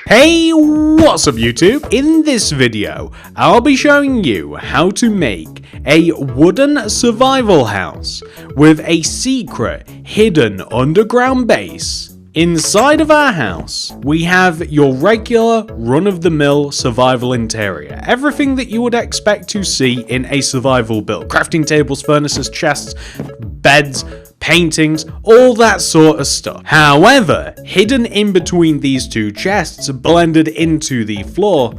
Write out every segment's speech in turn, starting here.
Hey, what's up YouTube? In this video, I'll be showing you how to make a wooden survival house with a secret hidden underground base. Inside of our house, we have your regular run-of-the-mill survival interior. Everything that you would expect to see in a survival build. Crafting tables, furnaces, chests, beds, paintings, all that sort of stuff. However, hidden in between these two chests, blended into the floor,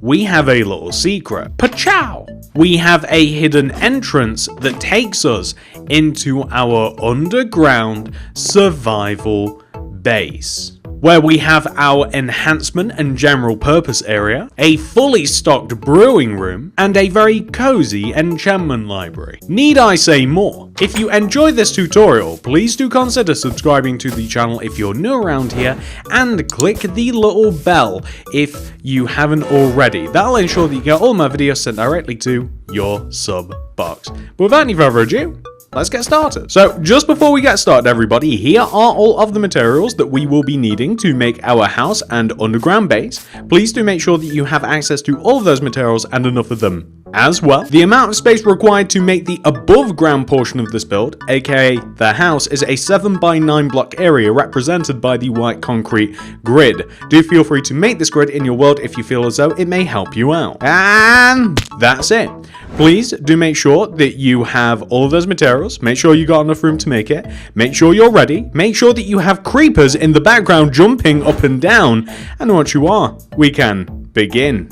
we have a little secret. Pachow! We have a hidden entrance that takes us into our underground survival base, where we have our enhancement and general purpose area, a fully stocked brewing room, and a very cozy enchantment library. Need I say more? If you enjoyed this tutorial, please do consider subscribing to the channel if you're new around here, and click the little bell if you haven't already. That'll ensure that you get all my videos sent directly to your sub box. But without any further ado, let's get started. So just before we get started, everybody, here are all of the materials that we will be needing to make our house and underground base. Please do make sure that you have access to all of those materials and enough of them as well. The amount of space required to make the above ground portion of this build, aka the house, is a 7 by 9 block area represented by the white concrete grid. Do feel free to make this grid in your world if you feel as though it may help you out. And that's it. Please do make sure that you have all of those materials. Make sure you got enough room to make it. Make sure you're ready. Make sure that you have creepers in the background jumping up and down. And once you are, we can begin.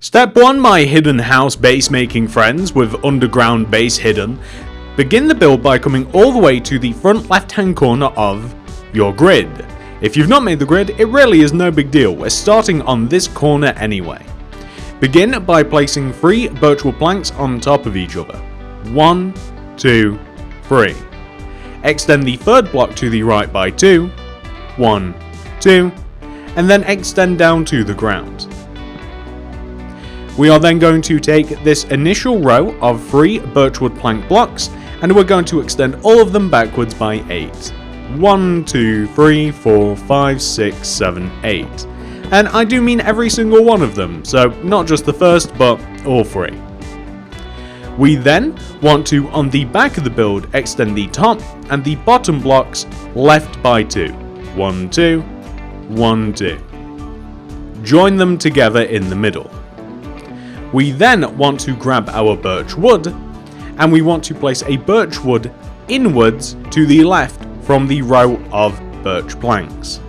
Step 1, my hidden house base making friends with underground base hidden. Begin the build by coming all the way to the front left hand corner of your grid. If you've not made the grid, it really is no big deal. We're starting on this corner anyway. Begin by placing 3 birchwood planks on top of each other. 1, 2, 3. Extend the third block to the right by 2. 1, 2. And then extend down to the ground. We are then going to take this initial row of 3 birchwood plank blocks and we're going to extend all of them backwards by 8. 1, 2, 3, 4, 5, 6, 7, 8. And I do mean every single one of them, so not just the first, but all 3. We then want to, on the back of the build, extend the top and the bottom blocks left by 2. 1, 2, 1, 2. Join them together in the middle. We then want to grab our birch wood, and we want to place a birch wood inwards to the left from the row of birch planks.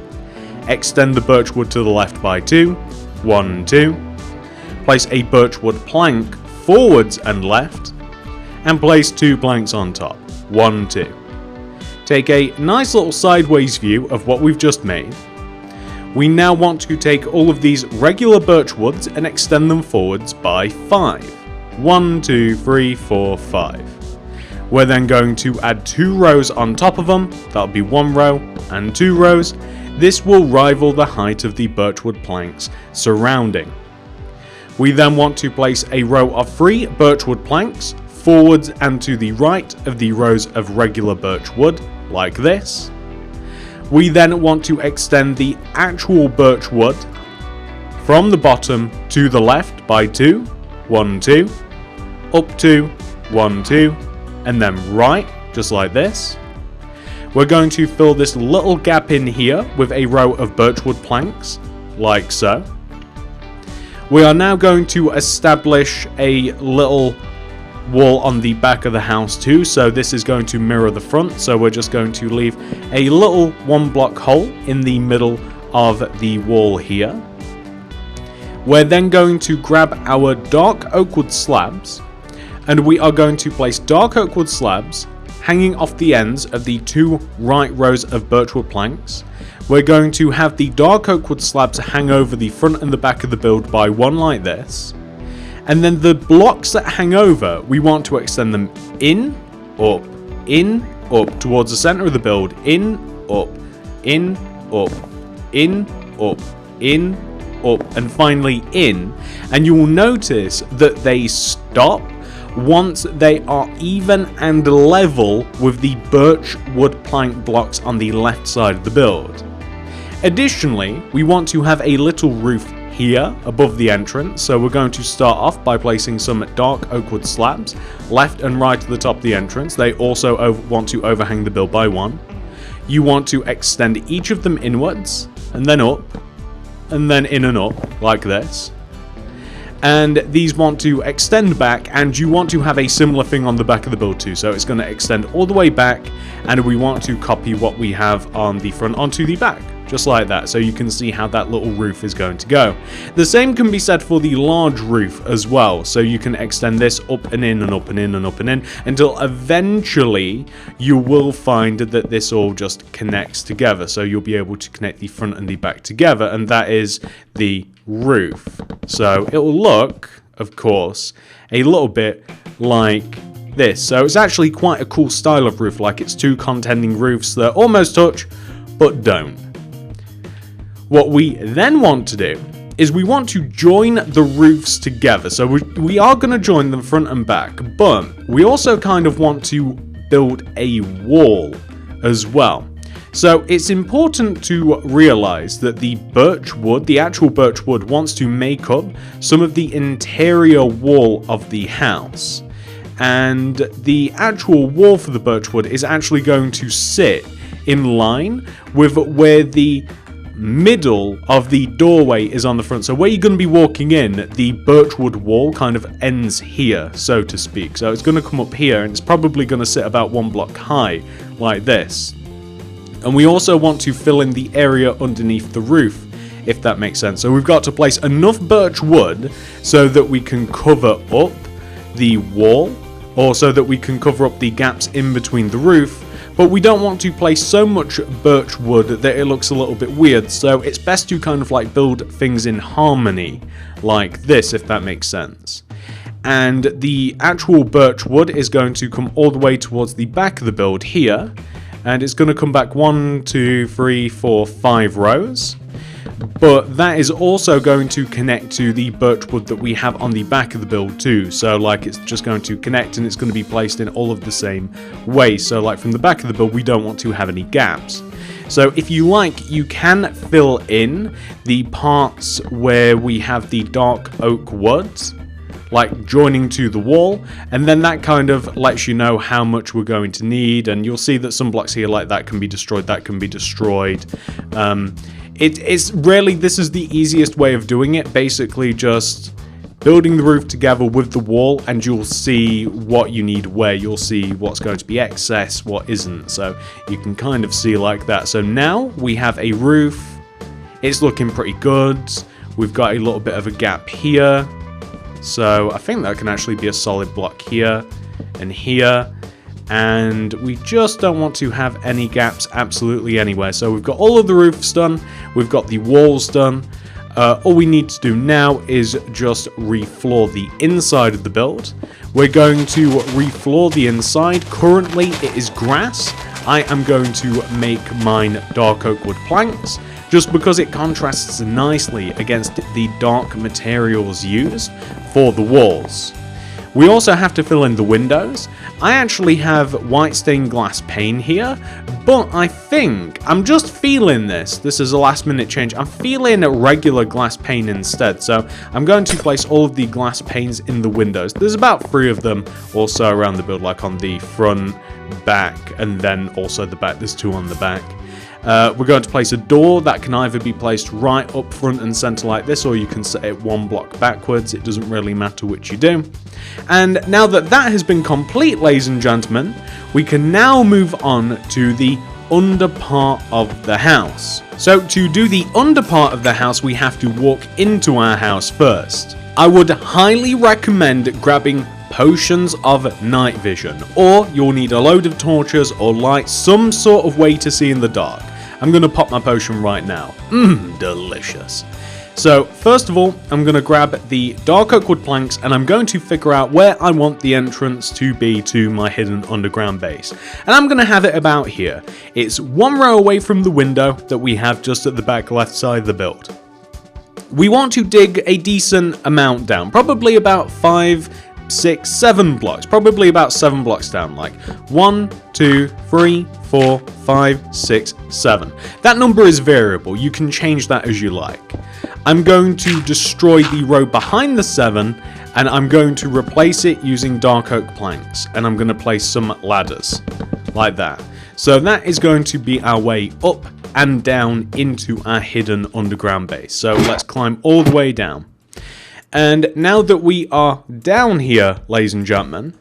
Extend the birch wood to the left by 2, 1, 2. Place a birch wood plank forwards and left, and place 2 planks on top, 1, 2. Take a nice little sideways view of what we've just made. We now want to take all of these regular birch woods and extend them forwards by 5. 1, 2, 3, 4, 5. We're then going to add 2 rows on top of them. That'll be 1 row and 2 rows. This will rival the height of the birchwood planks surrounding. We then want to place a row of 3 birchwood planks forwards and to the right of the rows of regular birch wood, like this. We then want to extend the actual birch wood from the bottom to the left by 2, 1, 2, up 2, 1, 2, and then right, just like this. We're going to fill this little gap in here with a row of birchwood planks, like so. We are now going to establish a little wall on the back of the house too, so this is going to mirror the front, so we're just going to leave a little 1 block hole in the middle of the wall here. We're then going to grab our dark oak wood slabs, and we are going to place dark oak wood slabs hanging off the ends of the 2 right rows of birchwood planks. We're going to have the dark oak wood slabs hang over the front and the back of the build by 1 like this. And then the blocks that hang over, we want to extend them in, up, towards the center of the build, in, up, and finally in. And you will notice that they stop once they are even and level with the birch wood plank blocks on the left side of the build. Additionally, we want to have a little roof here above the entrance, so we're going to start off by placing some dark oak wood slabs left and right at the top of the entrance. They also want to overhang the build by 1. You want to extend each of them inwards and then up and then in and up like this. And these want to extend back, and you want to have a similar thing on the back of the build too. So it's going to extend all the way back, and we want to copy what we have on the front onto the back, just like that, so you can see how that little roof is going to go. The same can be said for the large roof as well, so you can extend this up and in and up and in and up and in until eventually you will find that this all just connects together. So you'll be able to connect the front and the back together, and that is the roof. So it will look, of course, a little bit like this. So it's actually quite a cool style of roof, like it's two contending roofs that almost touch but don't. What we then want to do is we want to join the roofs together. So we are going to join them front and back, but we also kind of want to build a wall as well. So it's important to realize that the birch wood, the actual birch wood, wants to make up some of the interior wall of the house. And the actual wall for the birch wood is actually going to sit in line with where the middle of the doorway is on the front. So where you're going to be walking in, the birchwood wall kind of ends here, so to speak. So it's going to come up here, and it's probably going to sit about 1 block high, like this. And we also want to fill in the area underneath the roof, if that makes sense. So we've got to place enough birch wood so that we can cover up the wall, or so that we can cover up the gaps in between the roof. But we don't want to place so much birch wood that it looks a little bit weird, so it's best to kind of like build things in harmony, like this, if that makes sense. And the actual birch wood is going to come all the way towards the back of the build here, and it's going to come back 1, 2, 3, 4, 5 rows. But that is also going to connect to the birch wood that we have on the back of the build too. So like it's just going to connect, and it's going to be placed in all of the same way. So like from the back of the build, we don't want to have any gaps. So if you like, you can fill in the parts where we have the dark oak woods, like joining to the wall, and then that kind of lets you know how much we're going to need. And you'll see that some blocks here like that can be destroyed, that can be destroyed. It's really, this is the easiest way of doing it, basically just building the roof together with the wall, and you'll see what you need where. You'll see what's going to be excess, what isn't, so you can kind of see like that. So now we have a roof, it's looking pretty good. We've got a little bit of a gap here, so I think that can actually be a solid block here and here. And we just don't want to have any gaps absolutely anywhere. So we've got all of the roofs done, we've got the walls done. All we need to do now is just refloor the inside of the build. We're going to refloor the inside. Currently it is grass. I am going to make mine dark oak wood planks, just because it contrasts nicely against the dark materials used for the walls. We also have to fill in the windows. I actually have white stained glass pane here, but I think I'm just feeling this. This is a last minute change. I'm feeling a regular glass pane instead. So I'm going to place all of the glass panes in the windows. There's about 3 of them also around the build, like on the front, back, and then also the back. There's 2 on the back. We're going to place a door that can either be placed right up front and center like this, or you can set it 1 block backwards. It doesn't really matter which you do. And now that that has been complete, ladies and gentlemen, we can now move on to the under part of the house. So to do the under part of the house, we have to walk into our house first. I would highly recommend grabbing potions of night vision, or you'll need a load of torches or lights, some sort of way to see in the dark. I'm going to pop my potion right now. Delicious. So first of all, I'm going to grab the dark oak wood planks, and I'm going to figure out where I want the entrance to be to my hidden underground base. And I'm going to have it about here. It's 1 row away from the window that we have just at the back left side of the build. We want to dig a decent amount down, probably about 5 6, 7 blocks, probably about 7 blocks down, like 1, 2, 3, 4, 5, 6, 7. That number is variable, you can change that as you like. I'm going to destroy the row behind the 7, and I'm going to replace it using dark oak planks, and I'm going to place some ladders, like that. So that is going to be our way up and down into our hidden underground base. So let's climb all the way down. And now that we are down here, ladies and gentlemen,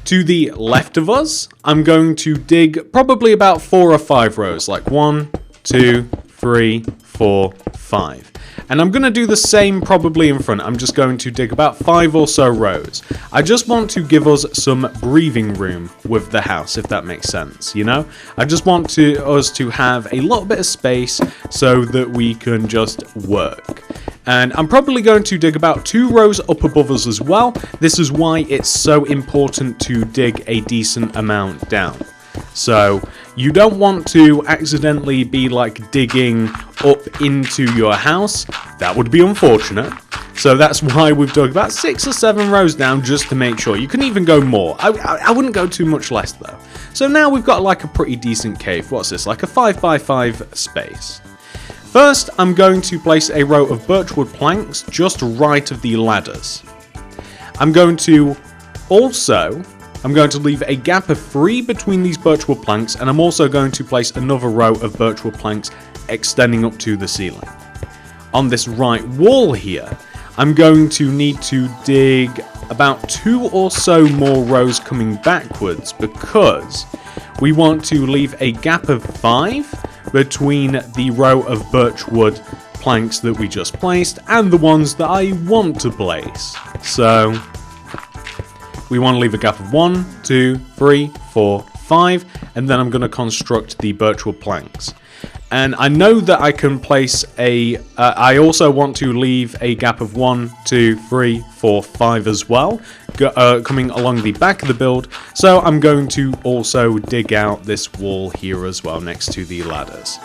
to the left of us, I'm going to dig probably about 4 or 5 rows, like 1, 2, 3, 4, 5. And I'm going to do the same probably in front. I'm just going to dig about 5 or so rows. I just want to give us some breathing room with the house, if that makes sense, you know? I just want us to have a little bit of space so that we can just work. And I'm probably going to dig about 2 rows up above us as well. This is why it's so important to dig a decent amount down. So you don't want to accidentally be like digging up into your house. That would be unfortunate. So that's why we've dug about 6 or 7 rows down just to make sure. You can even go more. I wouldn't go too much less though. So now we've got like a pretty decent cave. What's this? Like a 5x5 space. First, I'm going to place a row of birchwood planks just right of the ladders. I'm going to leave a gap of 3 between these birchwood planks, and I'm also going to place another row of birchwood planks extending up to the ceiling. On this right wall here, I'm going to need to dig about 2 or so more rows coming backwards because we want to leave a gap of 5 between the row of birchwood planks that we just placed and the ones that I want to place. So we want to leave a gap of 1, 2, 3, 4, 5, and then I'm going to construct the birchwood planks. And I know that I can place I also want to leave a gap of 1, 2, 3, 4, 5 as well, coming along the back of the build. So I'm going to also dig out this wall here as well next to the ladders.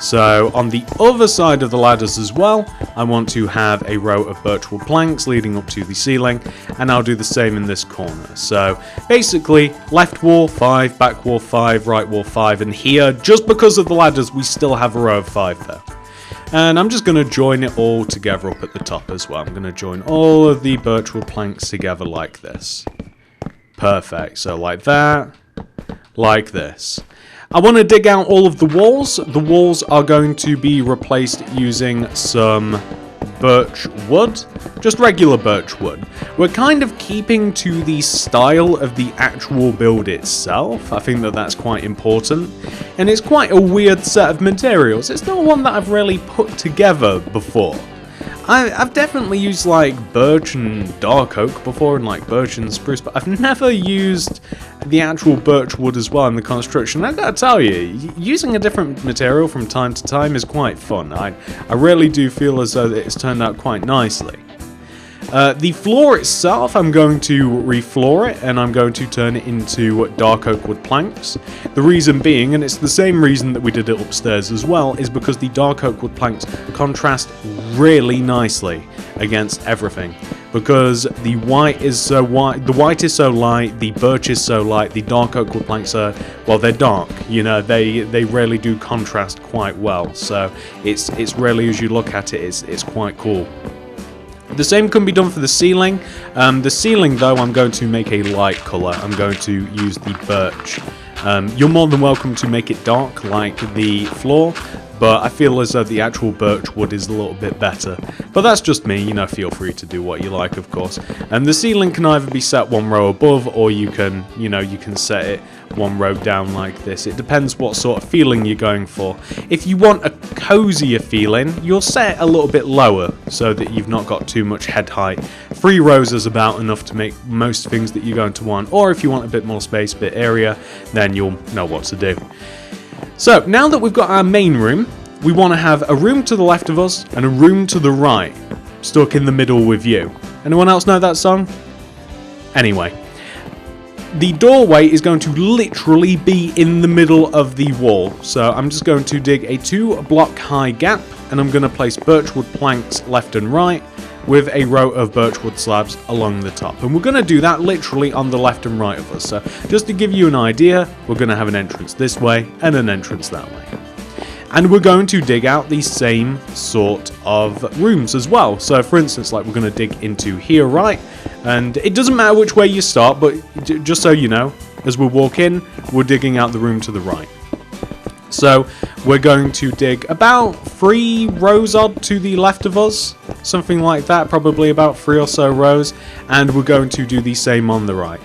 So on the other side of the ladders as well, I want to have a row of birchwood planks leading up to the ceiling, and I'll do the same in this corner. So basically, left wall 5, back wall 5, right wall 5, and here, just because of the ladders, we still have a row of 5 there. And I'm just going to join it all together up at the top as well. I'm going to join all of the birchwood planks together like this. Perfect. So like that, like this. I want to dig out all of the walls. The walls are going to be replaced using some birch wood, just regular birch wood. We're kind of keeping to the style of the actual build itself. I think that that's quite important. And it's quite a weird set of materials. It's not one that I've really put together before. I've definitely used like birch and dark oak before, and like birch and spruce, but I've never used the actual birch wood as well in the construction. I gotta tell you, using a different material from time to time is quite fun. I really do feel as though it's turned out quite nicely. The floor itself, I'm going to refloor it, and I'm going to turn it into dark oak wood planks. The reason being, and it's the same reason that we did it upstairs as well, is because the dark oak wood planks contrast really nicely against everything. Because the white is so white, the white is so light, the birch is so light, the dark oak wood planks are, well, they're dark. You know, they really do contrast quite well. So it's really, as you look at it, it's quite cool. The same can be done for the ceiling. The ceiling, though, I'm going to make a light colour. I'm going to use the birch. You're more than welcome to make it dark like the floor, but I feel as though the actual birch wood is a little bit better. But that's just me, you know, feel free to do what you like, of course. And the ceiling can either be set 1 row above, or you can, you know, you can set it 1 row down like this. It depends what sort of feeling you're going for. If you want a cozier feeling, you'll set it a little bit lower so that you've not got too much head height. 3 rows is about enough to make most things that you're going to want, or if you want a bit more space, a bit area, then you'll know what to do. So now that we've got our main room, we want to have a room to the left of us and a room to the right, stuck in the middle with you. Anyone else know that song? Anyway, the doorway is going to literally be in the middle of the wall. So I'm just going to dig a 2 block high gap, and I'm going to place birchwood planks left and right. with a row of birchwood slabs along the top. And we're going to do that literally on the left and right of us. So just to give you an idea, we're going to have an entrance this way and an entrance that way. And we're going to dig out the same sort of rooms as well. So for instance, like we're going to dig into here, right? And it doesn't matter which way you start, but just so you know, as we walk in, we're digging out the room to the right. So we're going to dig about 3 rows odd to the left of us, something like that, probably about 3 or so rows, and we're going to do the same on the right.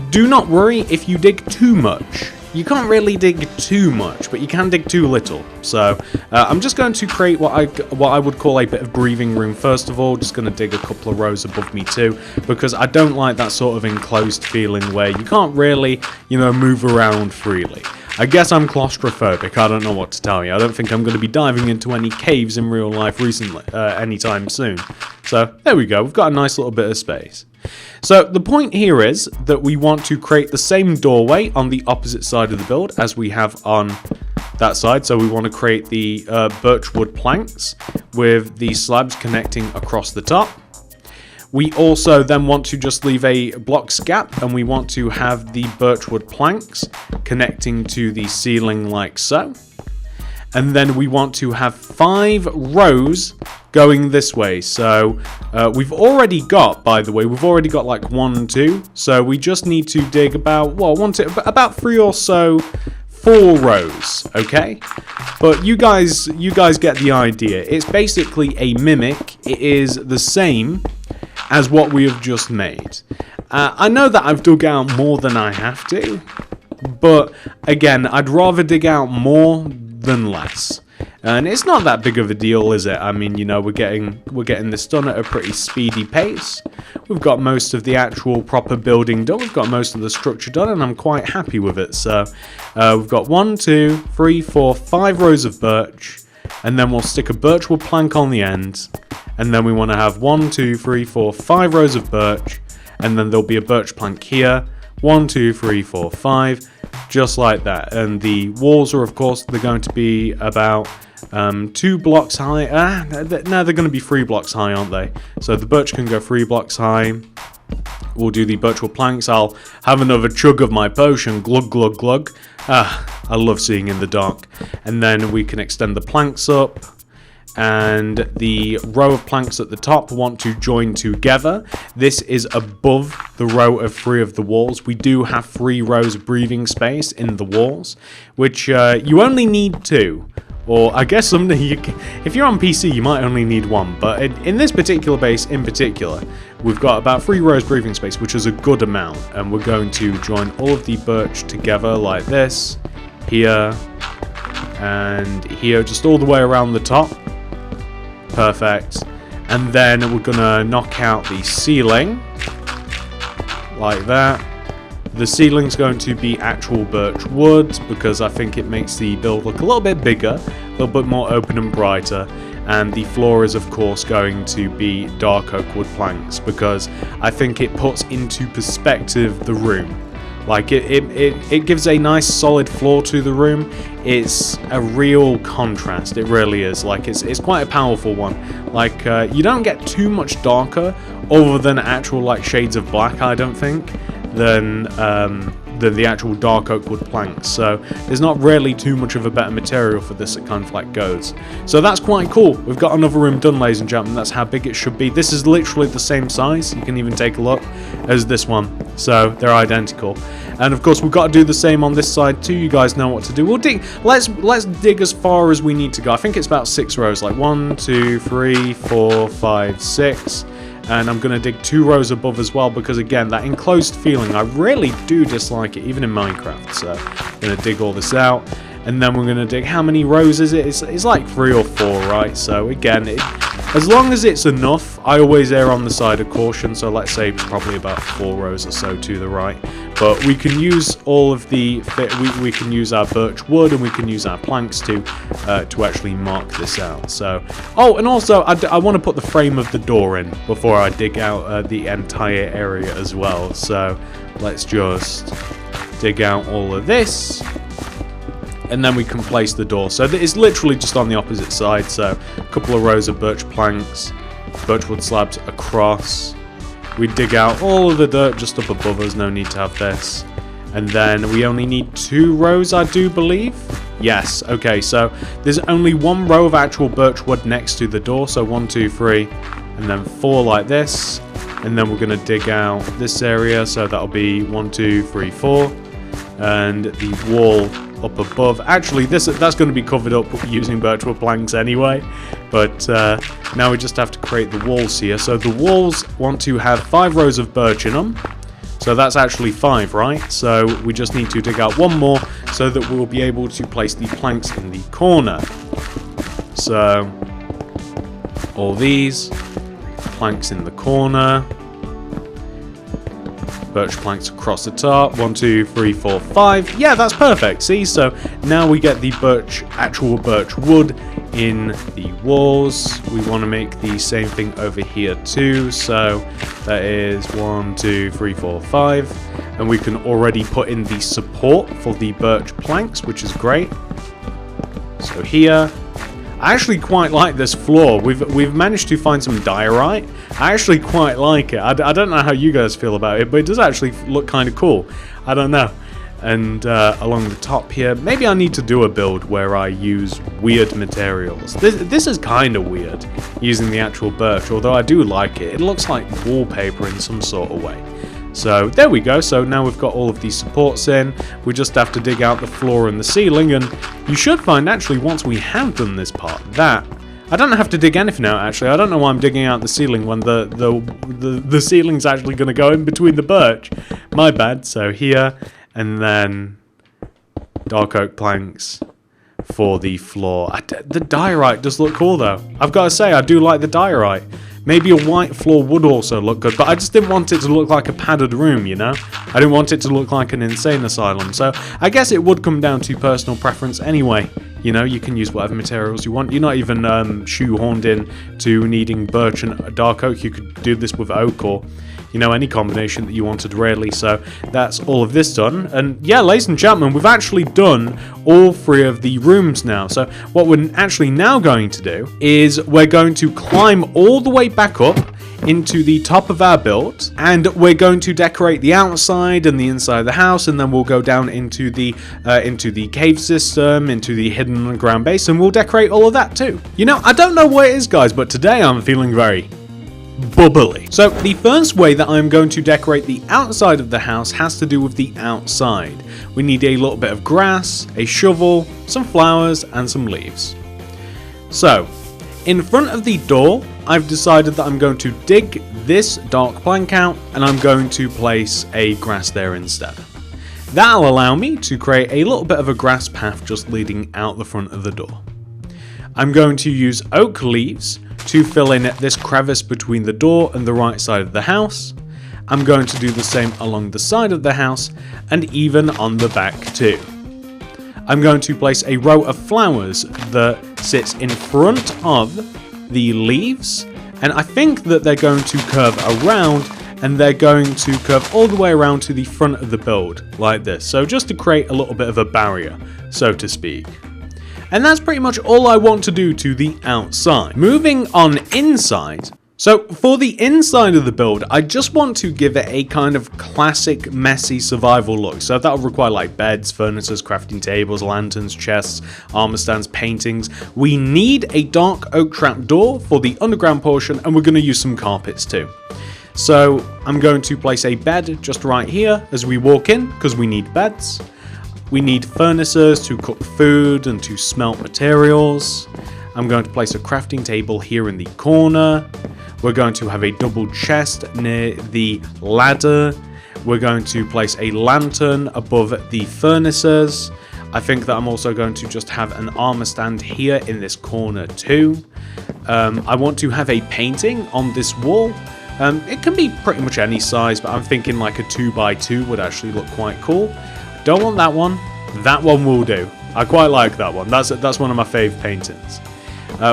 Do not worry if you dig too much. You can't really dig too much, but you can dig too little. So I'm just going to create what I would call a bit of breathing room first of all. Just going to dig a couple of rows above me too, because I don't like that sort of enclosed feeling where you can't really, move around freely. I guess I'm claustrophobic, I don't know what to tell you. I don't think I'm going to be diving into any caves in real life anytime soon. So there we go, we've got a nice little bit of space. So the point here is that we want to create the same doorway on the opposite side of the build as we have on that side. So we want to create the birchwood planks with the slabs connecting across the top. We also then want to just leave a blocks gap, and we want to have the birchwood planks connecting to the ceiling like so. And then we want to have 5 rows going this way. So we've already got, by the way, like 1, 2. So we just need to dig about, about 3 or so, 4 rows, okay? But you guys get the idea. It's basically a mimic. It is the same as what we have just made. I know that I've dug out more than I have to, but again, I'd rather dig out more than less. And it's not that big of a deal, is it? I mean, we're getting this done at a pretty speedy pace. We've got most of the actual proper building done. We've got most of the structure done, and I'm quite happy with it. So we've got 1, 2, 3, 4, 5 rows of birch, and then we'll stick a birchwood plank on the end. And then we want to have 1, 2, 3, 4, 5 rows of birch, and then there'll be a birch plank here. 1, 2, 3, 4, 5, just like that. And the walls are, of course, they're going to be about 2 blocks high. No, they're going to be 3 blocks high, aren't they? So the birch can go 3 blocks high. We'll do the birchwood planks. I'll have another chug of my potion. Glug, glug, glug. I love seeing in the dark. And then we can extend the planks up. And the row of planks at the top want to join together. This is above the row of 3 of the walls. We do have 3 rows of breathing space in the walls, which you only need 2. Or I guess if you're on PC, you might only need 1. But in this particular base in particular, we've got about 3 rows breathing space, which is a good amount. And we're going to join all of the birch together like this, here, and here, just all the way around the top. Perfect. And then we're gonna knock out the ceiling like that. The ceiling's going to be actual birch wood because I think it makes the build look a little bit bigger, a little bit more open and brighter. And the floor is of course going to be dark oak wood planks because I think it puts into perspective the room. Like it gives a nice solid floor to the room. It's a real contrast, it really is. Like it's quite a powerful one. Like you don't get too much darker other than actual like shades of black, I don't think, than the actual dark oak wood planks. So there's not really too much of a better material for this that kind of like goes. So that's quite cool. We've got another room done, ladies and gentlemen. That's how big it should be. This is literally the same size, you can even take a look, as this one. So they're identical. And of course we've got to do the same on this side too. You guys know what to do. We'll dig, let's dig as far as we need to go. I think it's about 6 rows, like 1, 2, 3, 4, 5, 6. And I'm going to dig 2 rows above as well because again, that enclosed feeling, I really do dislike it, even in Minecraft. So I'm going to dig all this out. And then we're going to dig, how many rows is it? It's like 3 or 4, right? So again, as long as it's enough, I always err on the side of caution. So let's say probably about 4 rows or so to the right. But we can use all of the, we can use our birch wood and we can use our planks to actually mark this out. So, oh, and also I want to put the frame of the door in before I dig out the entire area as well. So let's just dig out all of this. And then we can place the door. So it's literally just on the opposite side. So a couple of rows of birch planks. birchwood slabs across. We dig out all of the dirt just up above us, no need to have this. And then we only need 2 rows, I do believe. Yes, okay, so there's only 1 row of actual birchwood next to the door, so 1, 2, 3, and then 4 like this. And then we're going to dig out this area, so that'll be 1, 2, 3, 4. And the wall up above. Actually, that's going to be covered up using birchwood planks anyway. But now we just have to create the walls here. So the walls want to have 5 rows of birch in them. So that's actually 5, right? So we just need to dig out 1 more so that we'll be able to place the planks in the corner. So all these planks in the corner. Birch planks across the top. 1, 2, 3, 4, 5. Yeah, that's perfect. See, so now we get the actual birch wood in the walls. We want to make the same thing over here too. So that is 1, 2, 3, 4, 5. And we can already put in the support for the birch planks, which is great. So here, I actually quite like this floor. We've managed to find some diorite. I actually quite like it. I don't know how you guys feel about it, but it does actually look kind of cool. I don't know. And along the top here, maybe I need to do a build where I use weird materials. This is kind of weird, using the actual birch, although I do like it. It looks like wallpaper in some sort of way. So there we go. So now we've got all of these supports in. We just have to dig out the floor and the ceiling, and you should find actually once we have done this part that I don't have to dig anything out. Actually, I don't know why I'm digging out the ceiling when the ceiling's actually going to go in between the birch. My bad. So here, and then dark oak planks for the floor. The diorite does look cool though. I've got to say, I do like the diorite. Maybe a white floor would also look good, but I just didn't want it to look like a padded room, you know? I didn't want it to look like an insane asylum, so I guess it would come down to personal preference anyway. You know, you can use whatever materials you want. You're not even shoehorned in to needing birch and dark oak. You could do this with oak or, you know, any combination that you wanted really. So that's all of this done. And yeah, ladies and gentlemen, we've actually done all 3 of the rooms now. So what we're actually now going to do is we're going to climb all the way back up into the top of our build, and we're going to decorate the outside and the inside of the house, and then we'll go down into the cave system, into the hidden underground base, and we'll decorate all of that too. You know, I don't know what it is, guys, but today I'm feeling very bubbly. So the first way that I'm going to decorate the outside of the house has to do with the outside. We need a little bit of grass, a shovel, some flowers, and some leaves. So in front of the door, I've decided that I'm going to dig this dark plank out, and I'm going to place a grass there instead. That'll allow me to create a little bit of a grass path just leading out the front of the door. I'm going to use oak leaves to fill in this crevice between the door and the right side of the house. I'm going to do the same along the side of the house and even on the back too. I'm going to place a row of flowers that sits in front of the leaves, and I think that they're going to curve around, and they're going to curve all the way around to the front of the build like this, so just to create a little bit of a barrier, so to speak. And that's pretty much all I want to do to the outside. Moving on inside. So for the inside of the build, I just want to give it a kind of classic messy survival look. So that'll require like beds, furnaces, crafting tables, lanterns, chests, armor stands, paintings. We need a dark oak trap door for the underground portion, and we're going to use some carpets too. So I'm going to place a bed just right here as we walk in, because we need beds. We need furnaces to cook food and to smelt materials. I'm going to place a crafting table here in the corner. We're going to have a double chest near the ladder. We're going to place a lantern above the furnaces. I think that I'm also going to just have an armor stand here in this corner too. I want to have a painting on this wall. It can be pretty much any size, but I'm thinking like a 2x2 would actually look quite cool. Don't want that one. That one will do. I quite like that one. That's one of my fave paintings.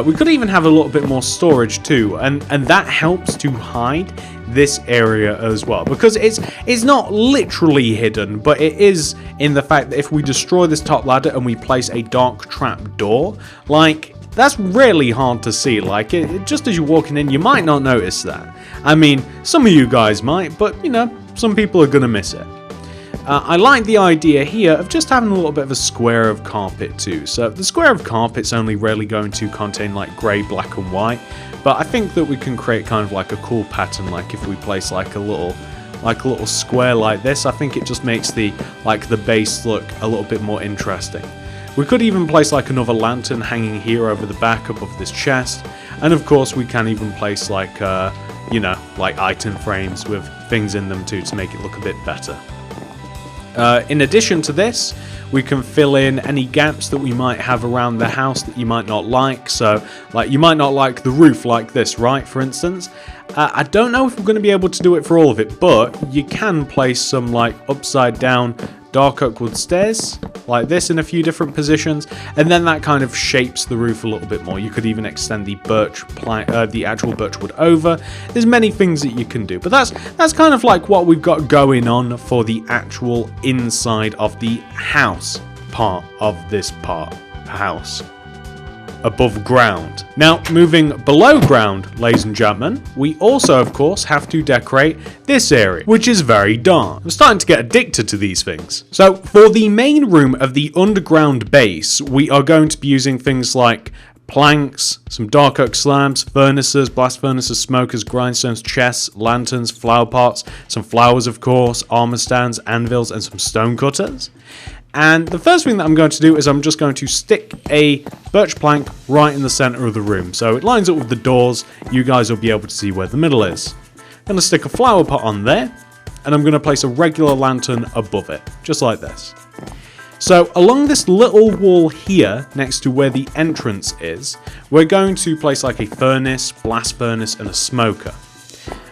We could even have a little bit more storage too, and that helps to hide this area as well, because it's not literally hidden, but it is in the fact that if we destroy this top ladder and we place a dark trap door, like That's really hard to see. Like, just as you're walking in, you might not notice that. I mean, some of you guys might, but, you know, some people are going to miss it. I like the idea here of just having a little bit of a square of carpet too. So the square of carpet's only really going to contain like grey, black and white. But I think that we can create kind of like a cool pattern, like if we place like a little square like this. I think it just makes the base look a little bit more interesting. We could even place like another lantern hanging here over the back above this chest. And of course we can even place like, you know, like item frames with things in them too to make it look a bit better. In addition to this, we can fill in any gaps that we might have around the house that you might not like. So, like, you might not like the roof like this, right, for instance. I don't know if we're going to be able to do it for all of it, but you can place some, like, upside down dark oak wood stairs, like this, in a few different positions, and then that kind of shapes the roof a little bit more. You could even extend the the actual birch wood over. There's many things that you can do, but that's kind of like what we've got going on for the actual inside of the house part of this house. Above ground. Now, moving below ground, ladies and gentlemen, we also, of course, have to decorate this area, which is very dark. I'm starting to get addicted to these things. So, for the main room of the underground base, we are going to be using things like planks, some dark oak slabs, furnaces, blast furnaces, smokers, grindstones, chests, lanterns, flower pots, some flowers, of course, armor stands, anvils, and some stone cutters. And the first thing that I'm going to do is I'm just going to stick a birch plank right in the center of the room. So it lines up with the doors. You guys will be able to see where the middle is. I'm going to stick a flower pot on there. And I'm going to place a regular lantern above it. Just like this. So along this little wall here, next to where the entrance is, we're going to place like a furnace, blast furnace, and a smoker.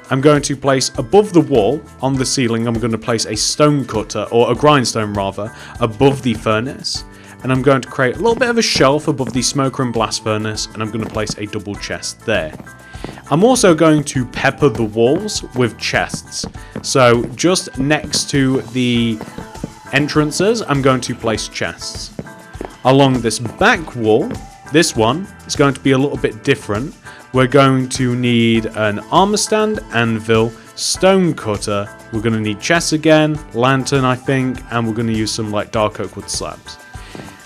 I'm going to place above the wall, on the ceiling, I'm going to place a stone cutter, or a grindstone rather, above the furnace. And I'm going to create a little bit of a shelf above the smoker and blast furnace, and I'm going to place a double chest there. I'm also going to pepper the walls with chests. So just next to the entrances, I'm going to place chests. Along this back wall, this one is going to be a little bit different. We're going to need an armor stand, anvil, stone cutter. We're going to need chests again, lantern, I think, and we're going to use some like dark oak wood slabs.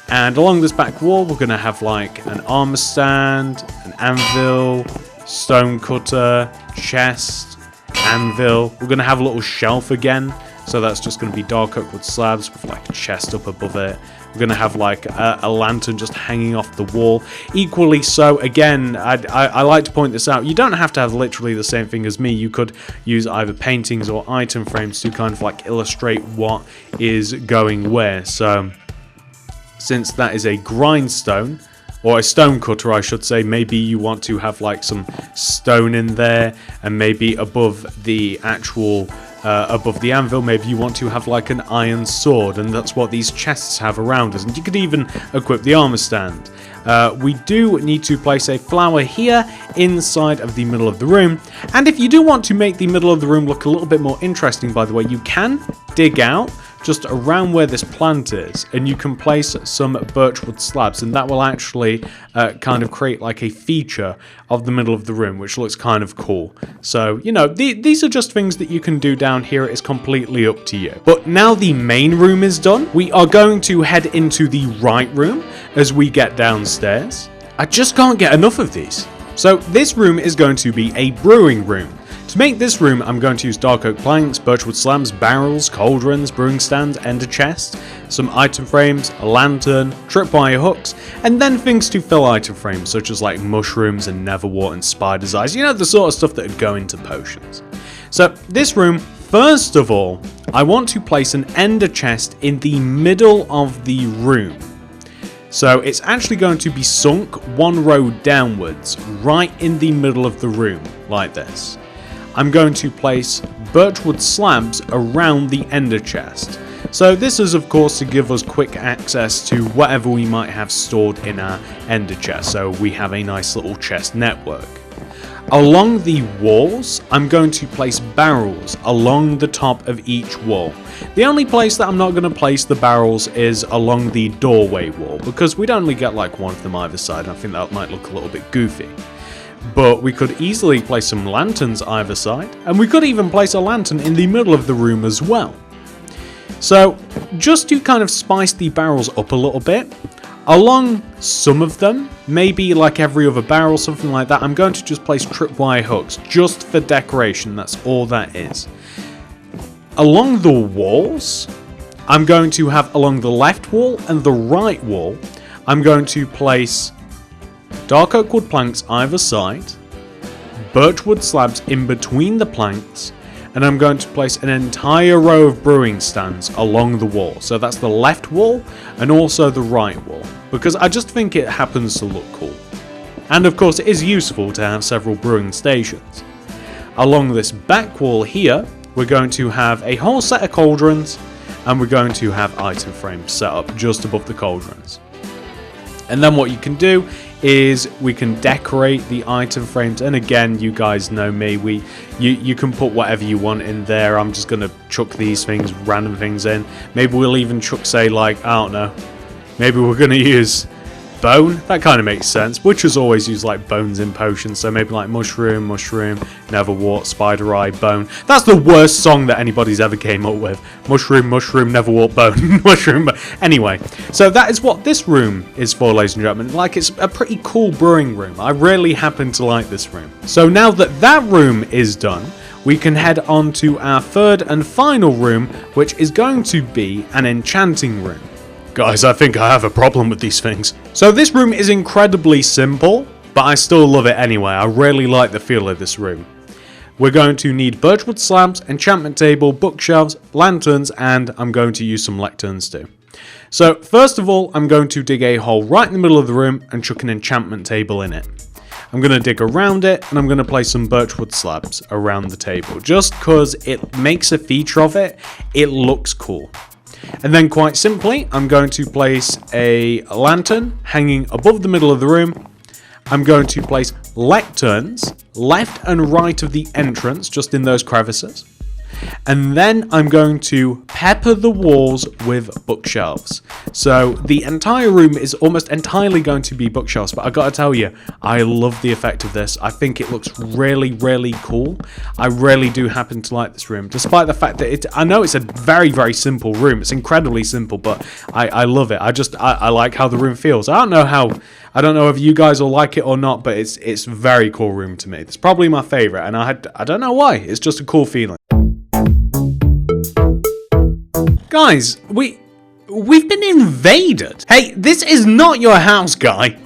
And along this back wall, we're going to have like an armor stand, an anvil, stone cutter, chest, anvil. We're going to have a little shelf again. So that's just going to be dark oak wood slabs with like a chest up above it. We're going to have like a lantern just hanging off the wall. Equally so, again, I like to point this out. You don't have to have literally the same thing as me. You could use either paintings or item frames to kind of like illustrate what is going where. So since that is a grindstone, or a stone cutter I should say, maybe you want to have like some stone in there, and maybe above the actual above the anvil, maybe you want to have like an iron sword, and that's what these chests have around us. And you could even equip the armor stand. We do need to place a flower here inside of the middle of the room, and if you do want to make the middle of the room look a little bit more interesting, by the way, you can dig out just around where this plant is, and you can place some birchwood slabs, and that will actually kind of create like a feature of the middle of the room, which looks kind of cool. So, you know, these are just things that you can do down here. It's completely up to you. But now the main room is done, we are going to head into the right room as we get downstairs. I just can't get enough of these. So this room is going to be a brewing room. To make this room, I'm going to use dark oak planks, birchwood slabs, barrels, cauldrons, brewing stands, ender chest, some item frames, a lantern, tripwire hooks, and then things to fill item frames, such as like mushrooms and netherwort and spider's eyes, you know, the sort of stuff that would go into potions. So this room, first of all, I want to place an ender chest in the middle of the room. So it's actually going to be sunk one row downwards, right in the middle of the room, like this. I'm going to place birchwood slabs around the ender chest. So this is of course to give us quick access to whatever we might have stored in our ender chest, so we have a nice little chest network. Along the walls, I'm going to place barrels along the top of each wall. The only place that I'm not going to place the barrels is along the doorway wall, because we'd only get like one of them either side, and I think that might look a little bit goofy. But we could easily place some lanterns either side, and we could even place a lantern in the middle of the room as well. So, just to kind of spice the barrels up a little bit, along some of them, maybe like every other barrel, something like that, I'm going to just place tripwire hooks, just for decoration, that's all that is. Along the walls, I'm going to have along the left wall and the right wall, I'm going to place dark oak wood planks either side, birchwood slabs in between the planks, and I'm going to place an entire row of brewing stands along the wall. So that's the left wall and also the right wall, because I just think it happens to look cool. And of course it is useful to have several brewing stations. Along this back wall here, we're going to have a whole set of cauldrons, and we're going to have item frames set up just above the cauldrons. And then what you can do is we can decorate the item frames, and again, you guys know me, you can put whatever you want in there. I'm just gonna chuck these things, random things in. Maybe we'll even chuck, say, like, I don't know, maybe we're gonna use bone. That kind of makes sense. Witchers always use like bones in potions, so maybe like mushroom, neverwort, spider eye, bone. That's the worst song that anybody's ever came up with. Mushroom, neverwort, bone, mushroom. But anyway, so that is what this room is for, ladies and gentlemen. Like, it's a pretty cool brewing room. I really happen to like this room. So now that that room is done, we can head on to our third and final room, which is going to be an enchanting room. Guys, I think I have a problem with these things. So this room is incredibly simple, but I still love it anyway. I really like the feel of this room. We're going to need birchwood slabs, enchantment table, bookshelves, lanterns, and I'm going to use some lecterns too. So first of all, I'm going to dig a hole right in the middle of the room and chuck an enchantment table in it. I'm going to dig around it, and I'm going to place some birchwood slabs around the table. Just because it makes a feature of it, it looks cool. And then quite simply, I'm going to place a lantern hanging above the middle of the room. I'm going to place lecterns left and right of the entrance, just in those crevices. And then I'm going to pepper the walls with bookshelves. So the entire room is almost entirely going to be bookshelves, but I gotta tell you, I love the effect of this. I think it looks really, really cool. I really do happen to like this room, despite the fact that I know it's a very, very simple room. It's incredibly simple, but I love it. I like how the room feels. I don't know if you guys will like it or not, but it's a very cool room to me. It's probably my favorite, and I don't know why. It's just a cool feeling. Guys, we've been invaded. Hey, this is not your house, guy.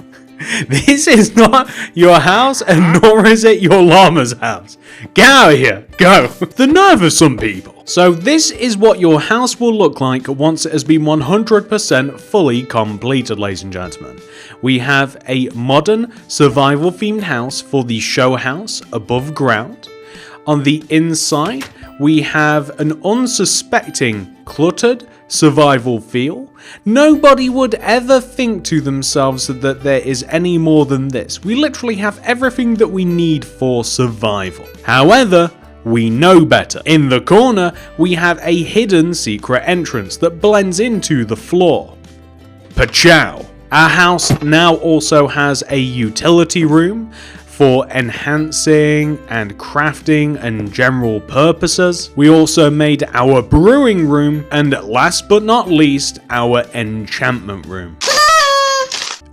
This is not your house, and nor is it your llama's house. Get out of here. Go. The nerve of some people. So this is what your house will look like once it has been 100% fully completed, ladies and gentlemen. We have a modern survival-themed house for the show house above ground. On the inside, we have an unsuspecting, cluttered survival feel. Nobody would ever think to themselves that there is any more than this. We literally have everything that we need for survival. However, we know better. In the corner, we have a hidden secret entrance that blends into the floor. Pachow! Our house now also has a utility room for enhancing and crafting and general purposes. We also made our brewing room, and last but not least, our enchantment room.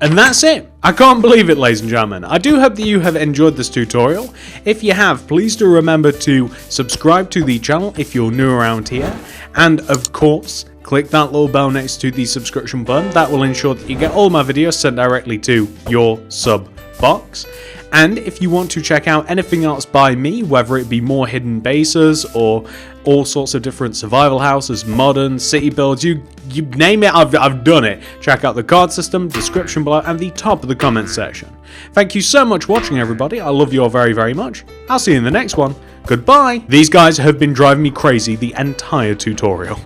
And that's it. I can't believe it, ladies and gentlemen. I do hope that you have enjoyed this tutorial. If you have, please do remember to subscribe to the channel if you're new around here. And of course, click that little bell next to the subscription button. That will ensure that you get all my videos sent directly to your sub box. And if you want to check out anything else by me, whether it be more hidden bases or all sorts of different survival houses, modern, city builds, you name it, I've done it. Check out the card system, description below, and the top of the comments section. Thank you so much for watching, everybody. I love you all very, very much. I'll see you in the next one. Goodbye. These guys have been driving me crazy the entire tutorial.